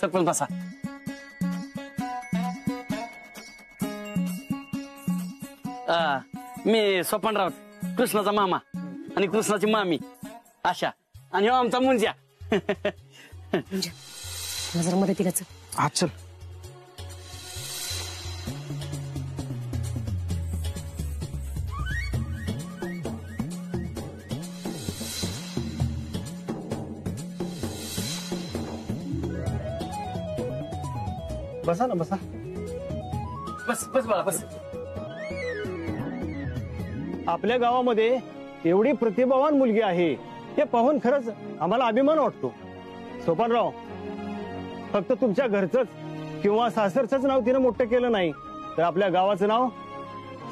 सरपंच बसा. मी सोपानराव, कृष्णाचा मामा आणि कृष्णाची मामी आशा, आणि हो आमचा मुंज्या. जरा मदतीला चल. हा चल. बसा ना, बसा. बस बस बाळा बस. आपल्या गावामध्ये एवढी प्रतिभावान मुलगी आहे हे पाहून खरंच आम्हाला अभिमान वाटतो. सोपानराव, फक्त तुमच्या घरचंच किंवा सासरचंच नाव तिनं मोठं केलं नाही, तर आपल्या गावाचं नाव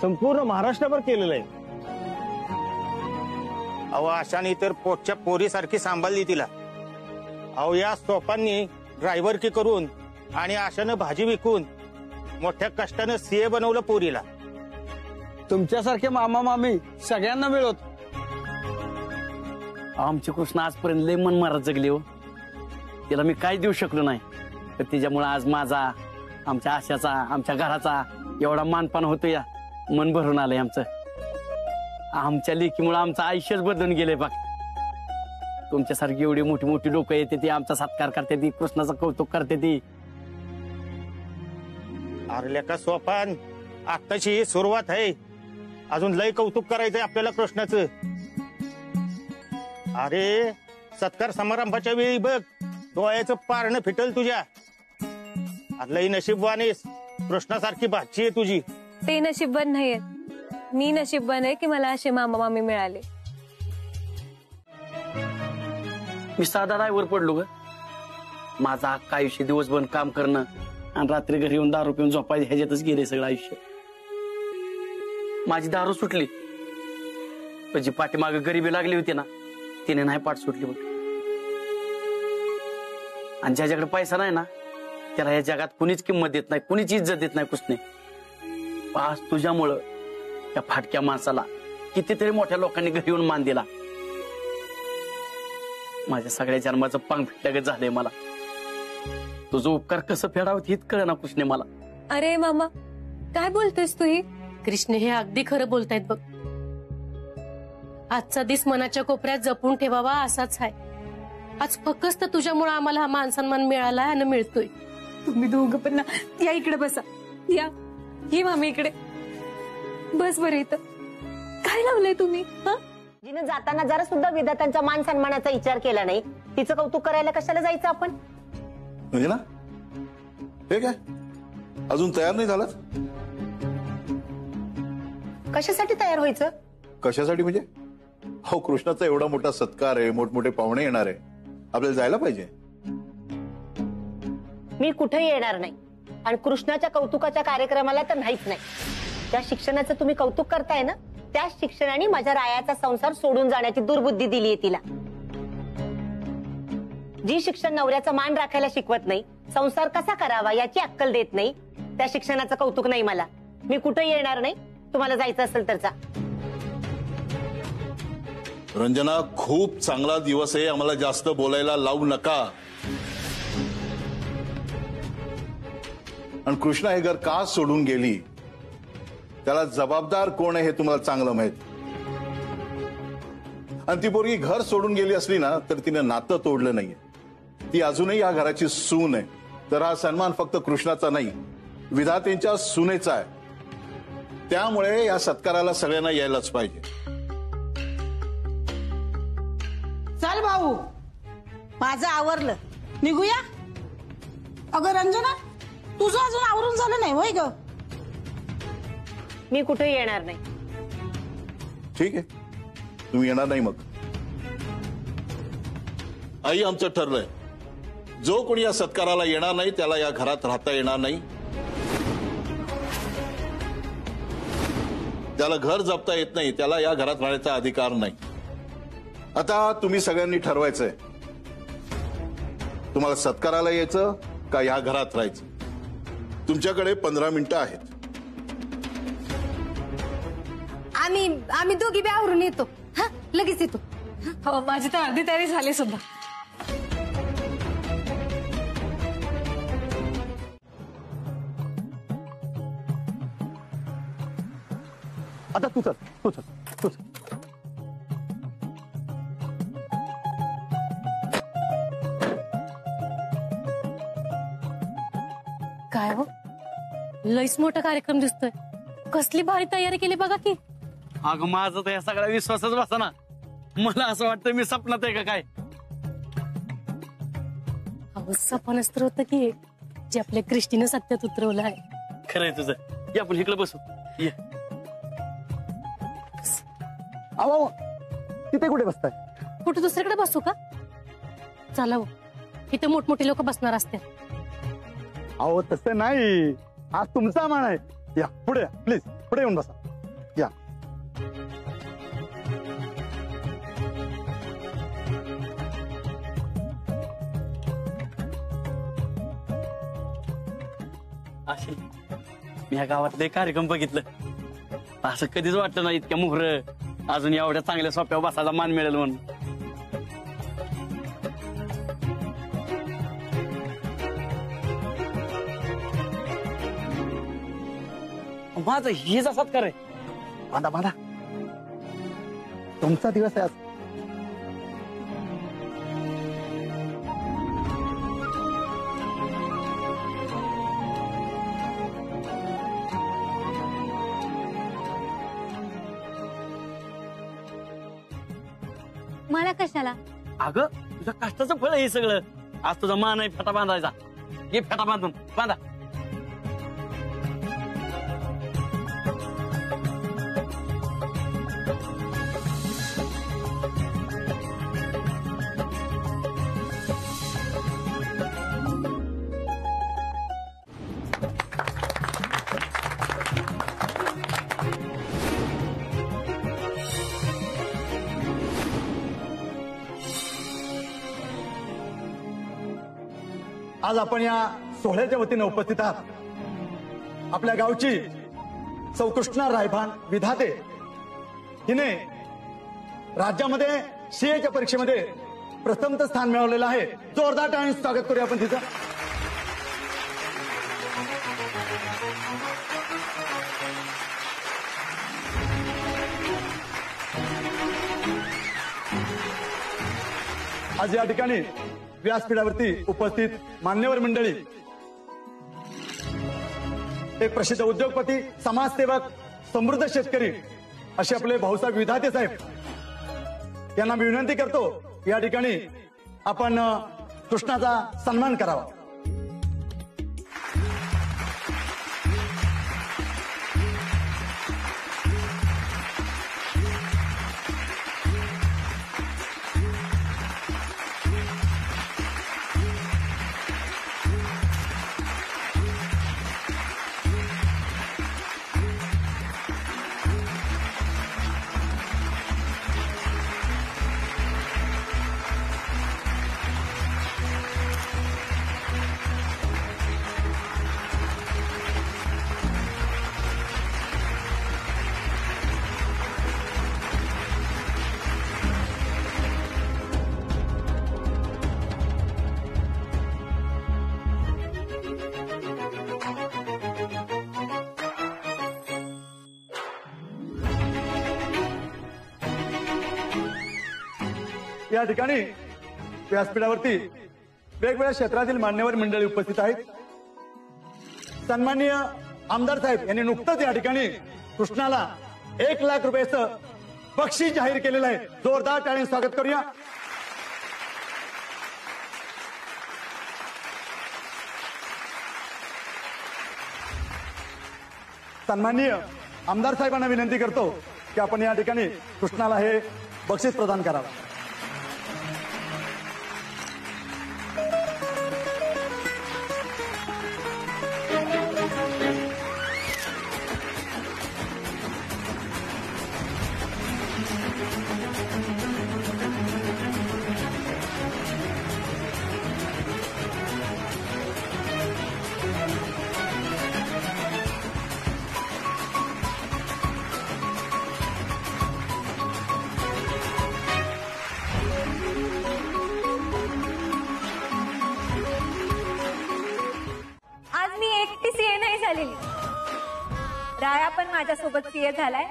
संपूर्ण महाराष्ट्रभर केलेलं आहे. अहो आशाने तर पोटच्या पोरीसारखी सांभाळली तिला. अहो या सोपांनी ड्रायव्हर की करून आणि आशानं भाजी विकून मोठ्या कष्टानं सीए बनवलं पोरीला. तुमच्यासारखे मामा मामी सगळ्यांना मिळत. आमची कृष्ण आजपर्यंत लय मन मारत जगली हो. तिला मी काय देऊ शकलो नाही, तर तिच्यामुळे आज माझा, आमच्या आशाचा, आमच्या घराचा एवढा मानपान होतो. या मन भरून आलंय आमचं. आमच्या लेकीमुळे आमचं आयुष्यच बदलून गेलंय बघ. तुमच्यासारखी एवढी मोठी मोठी लोक येते ती आमचा सत्कार करते, ती कृष्णाचं कौतुक करते ती. अरे का सोपान, आत्ताची सुरुवात आहे, अजून लय कौतुक करायचंय आपल्याला कृष्णाचं. अरे सत्कार समारंभाच्या वेळी बघ डोळ्याचं पारणं फिटल तुझ्या. लय नशीबवान आहेस, कृष्णासारखी भाची आहे तुझी. ते नशीबवान नाहीये, मी नशीबवान आहे की मला असे मामा मामी मिळाले. मी साधा ड्रायव्हर पडलो ग. माझा अख्खा आयुष्य दिवसभर काम करणं आणि रात्री घरी येऊन दारू पिऊन झोपायचं ह्याच्यातच गेले सगळं आयुष्य. माझी दारू सुटली, पण जी पाठीमागे गरिबी लागली होती ना, तिने नाही पाठ सुटली बघ. आणि ज्याच्याकडे पैसा नाही ना, त्याला या जगात कुणीच किंमत देत नाही, कुणीच इज्जत देत नाही कुसने. आज तुझ्यामुळं त्या फाटक्या माणसाला कितीतरी मोठ्या लोकांनी घरी येऊन मान दिला. माझ्या सगळ्या जन्माचं पांग फिटल्यागत झालंय मला. तुझं उपकार कसं फेडावं हेच कळ ना कृष्णे मला. अरे मामा काय बोलतेस तू? ही कृष्ण हे अगदी खरं बोलतायत बघ. आजचा दिस मनाच्या कोपऱ्यात जपून ठेवावा असाच आहे. आज फक्त तुझ्यामुळे आम्हाला हा मान सन्मान मिळाला आणि मिळतोय. तुम्ही दोघं पण ना या इकडे बसा. या ही मामी इकडे बस बरं. इथं काय लावलंय तुम्ही? जिने जाताना जरा सुद्धा विधात्यांच्या मान सन्मानाचा विचार केला नाही, तिचं कौतुक करायला कशाला जायचं आपण? म्हणजे ना हे काय अजून तयार नाही झालं? कशासाठी तयार व्हायचं? कशासाठी म्हणजे हो कृष्णाचा एवढा मोठा सत्कार आहे, मोठमोठे पाहुणे येणार आहे, आपल्याला जायला पाहिजे. मी कुठेही येणार नाही आणि कृष्णाच्या कौतुकाच्या कार्यक्रमाला तर नाहीच नाही. ज्या शिक्षणाचं तुम्ही कौतुक करताय ना, त्या शिक्षणाने माझ्या रायाचा संसार सोडून जाण्याची दुर्बुद्धी दिलीये तिला. जी शिक्षण नवऱ्याचा मान राखायला शिकवत नाही, संसार कसा करावा याची अक्कल देत नाही, त्या शिक्षणाचं कौतुक नाही मला. मी कुठेही येणार नाही. तुम्हाला जायचं असेल तर जा. रंजना खूप चांगला दिवस आहे, आम्हाला जास्त बोलायला लावू नका. आणि कृष्णा हे घर का सोडून गेली, त्याला जबाबदार कोण आहे हे तुम्हाला चांगलं माहित. आणि ती पोरगी घर सोडून गेली असली ना तर तिने नातं तोडलं नाहीये. ती अजूनही या घराची सून आहे. तर हा सन्मान फक्त कृष्णाचा नाही, विधातेंच्या सुनेचा आहे. त्यामुळे या सत्काराला सगळ्यांना यायलाच पाहिजे. चल भाऊ, माझं आवरलं, निघूया. अगं रंजना, तुझं अजून आवरून झालं नाही होय ग? मी कुठेही येणार नाही. ठीक आहे, तुम्ही येणार नाही मग. आई आमचं ठरलंय, जो कोणी या सत्काराला येणार नाही त्याला या घरात राहता येणार नाही. त्याला घर जपता येत नाही, त्याला या घरात राहण्याचा अधिकार नाही. आता तुम्ही सगळ्यांनी ठरवायचंय, तुम्हाला सत्काराला यायचं का या घरात राहायचं. तुमच्याकडे 15 मिनिटं आहेत. आम्ही दोघी बी आवरून येतो. हा लगेच येतो. हो माझी तर अर्धी तयारी झाली सुद्धा. आता तू चल. काय हो, लईच मोठा कार्यक्रम दिसतोय. कसली भारी तयारी केली बघा की. अगं माझं तर या सगळ्या विश्वासच बसा ना. मला असं वाटतं मी सपनात आहे का काय. अहो सपनच तर होतं की जे आपल्या क्रिस्टीनं सत्यात उतरवलं आहे. खरंय तुझं. या आपण इकडे बसू. ये. अहो तिथे कुठे बसताय? कुठे दुसरीकडे बसू का? चला हो, इथे मोठमोठे लोक बसणार असते. अहो तसं नाही, आज तुमचा मान आहे. या पुढे, प्लीज पुढे येऊन बसा. या. अशी मी ह्या गावातले कार्यक्रम बघितलं. असं कधीच वाटलं नाही इतक्या मुहर अजून एवढ्या चांगल्या सोप्यावर बसायचा मान मिळेल म्हणून. माझं हेच असत करे. बांधा तुमचा दिवस आहे आज. मला कशाला? अगं तुझ्या कष्टाचं फळ आहे हे सगळं. आज तुझा मान आहे फेटा बांधायचा. ये फेटा बांधून बांधा. आज आपण या सोहळ्याच्या वतीने उपस्थित आहात. आपल्या गावची सौ कृष्णा रायभान विधाते हिने राज्यामध्ये सीएच्या परीक्षेमध्ये प्रथम स्थान मिळवलेलं आहे. जोरदार टाळ्यांनी स्वागत करूया आपण तिचं. आज या ठिकाणी व्यासपीठावरती उपस्थित मान्यवर मंडळी, एक प्रसिद्ध उद्योगपती, समाजसेवक, समृद्ध शेतकरी असे आपले भाऊसाहेब विधाते साहेब यांना मी विनंती करतो या ठिकाणी आपण कृष्णाचा सन्मान करावा. या ठिकाणी व्यासपीठावरती वेगवेगळ्या क्षेत्रातील मान्यवर मंडळी उपस्थित आहेत. सन्माननीय आमदार साहेब यांनी नुकतंच या ठिकाणी कृष्णाला 1 लाख रुपयाचं बक्षीस जाहीर केलेलं आहे. जोरदार टाळ्यांनी स्वागत करूया. सन्माननीय आमदार साहेबांना विनंती करतो की आपण या ठिकाणी कृष्णाला हे बक्षीस प्रदान करावं. आज मी एकटी सीए नाही झालेली. राया पण माझ्यासोबत सीए झालाय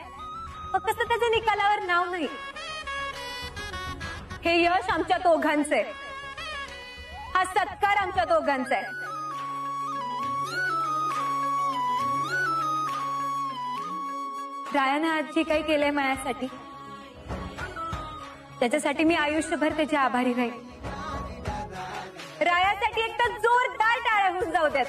फक्त त्याच्या निकालावर नाव नाही. हे यश आमच्या दोघांचं आहे. हा सत्कार आमच्या दोघांचा आहे. रायानं आज जे काही केलंय माझ्यासाठी, त्याच्यासाठी मी आयुष्यभर त्याची आभारी राहील. रायासाठी एकदा जोरदार टाळ्या होऊन जाऊ द्यात.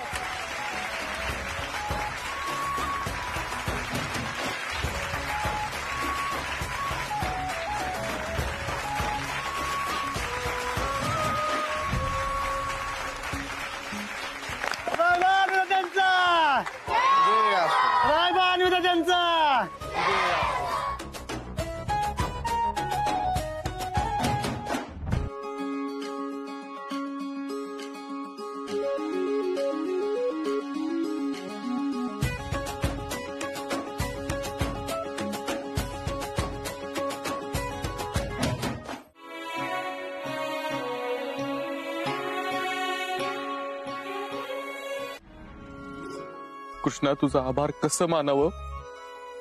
कृष्णा, तुझा आभार कसं मानावं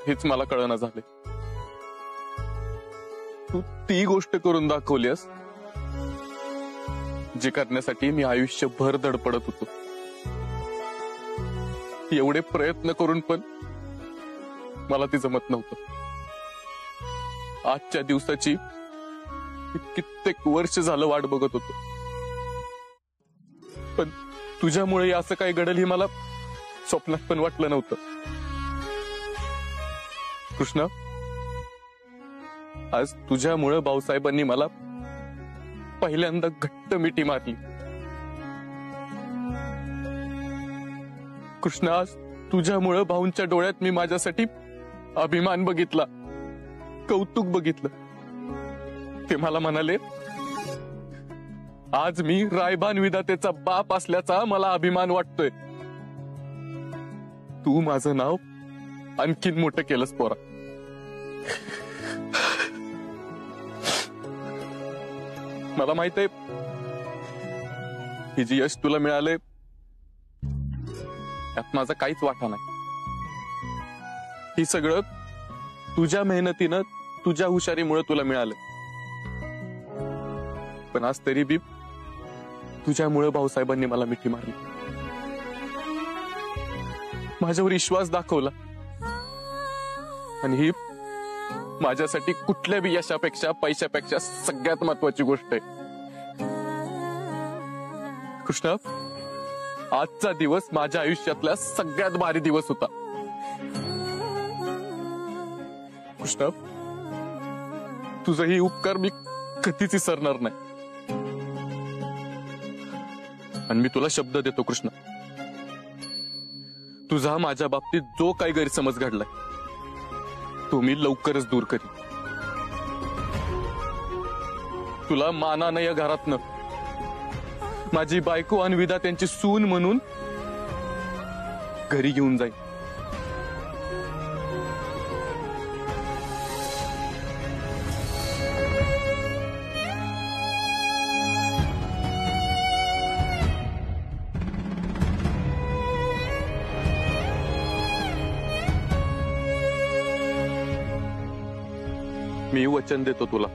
हेच मला कळना झाले. तू ती गोष्ट करून दाखवलीस जी करण्यासाठी मी आयुष्यभर धडपडत होतो. एवढे प्रयत्न करून पण मला ती जमत नव्हतं. आजच्या दिवसाची कित्येक वर्ष झालं वाट बघत होतो, पण तुझ्यामुळे असं काही घडेल ही मला स्वप्नात पण वाटलं नव्हतं. कृष्णा, आज तुझ्यामुळे भाऊसाहेबांनी मला पहिल्यांदा घट्ट मिठी मारली. कृष्णा, आज तुझ्यामुळे भाऊंच्या डोळ्यात मी माझ्यासाठी अभिमान बघितला, कौतुक बघितलं. ते मला म्हणाले, आज मी रायबान विधातेचा बाप असल्याचा मला अभिमान वाटतोय. तू माझं नाव आणखीन मोठं केलंस पोरा. मला माहित आहे ही जी यश तुला मिळाले त्यात माझा काहीच वाटा नाही. ही सगळं तुझ्या मेहनतीनं, तुझ्या हुशारीमुळे तुला मिळालं. पण आज तरी बी तुझ्यामुळे भाऊसाहेबांनी मला मिठी मारली, माझ्यावर विश्वास दाखवला. आणि ही माझ्यासाठी कुठल्या बी यशापेक्षा, पैशापेक्षा सगळ्यात महत्वाची गोष्ट आहे. कृष्णा, आजचा दिवस माझ्या आयुष्यातला सगळ्यात भारी दिवस होता. कृष्णा, तुझंही उपकार मी कधीच विसरणार नाही. आणि मी तुला शब्द देतो कृष्णा, तुझा माझ्या बाबतीत जो काही गैरसमज घडलाय तो मी लवकरच दूर करीन. तुला मानानं या घरातनं माझी बायको अन्विदा त्यांची सून म्हणून घरी घेऊन जाईन. मी वचन देतो तुला,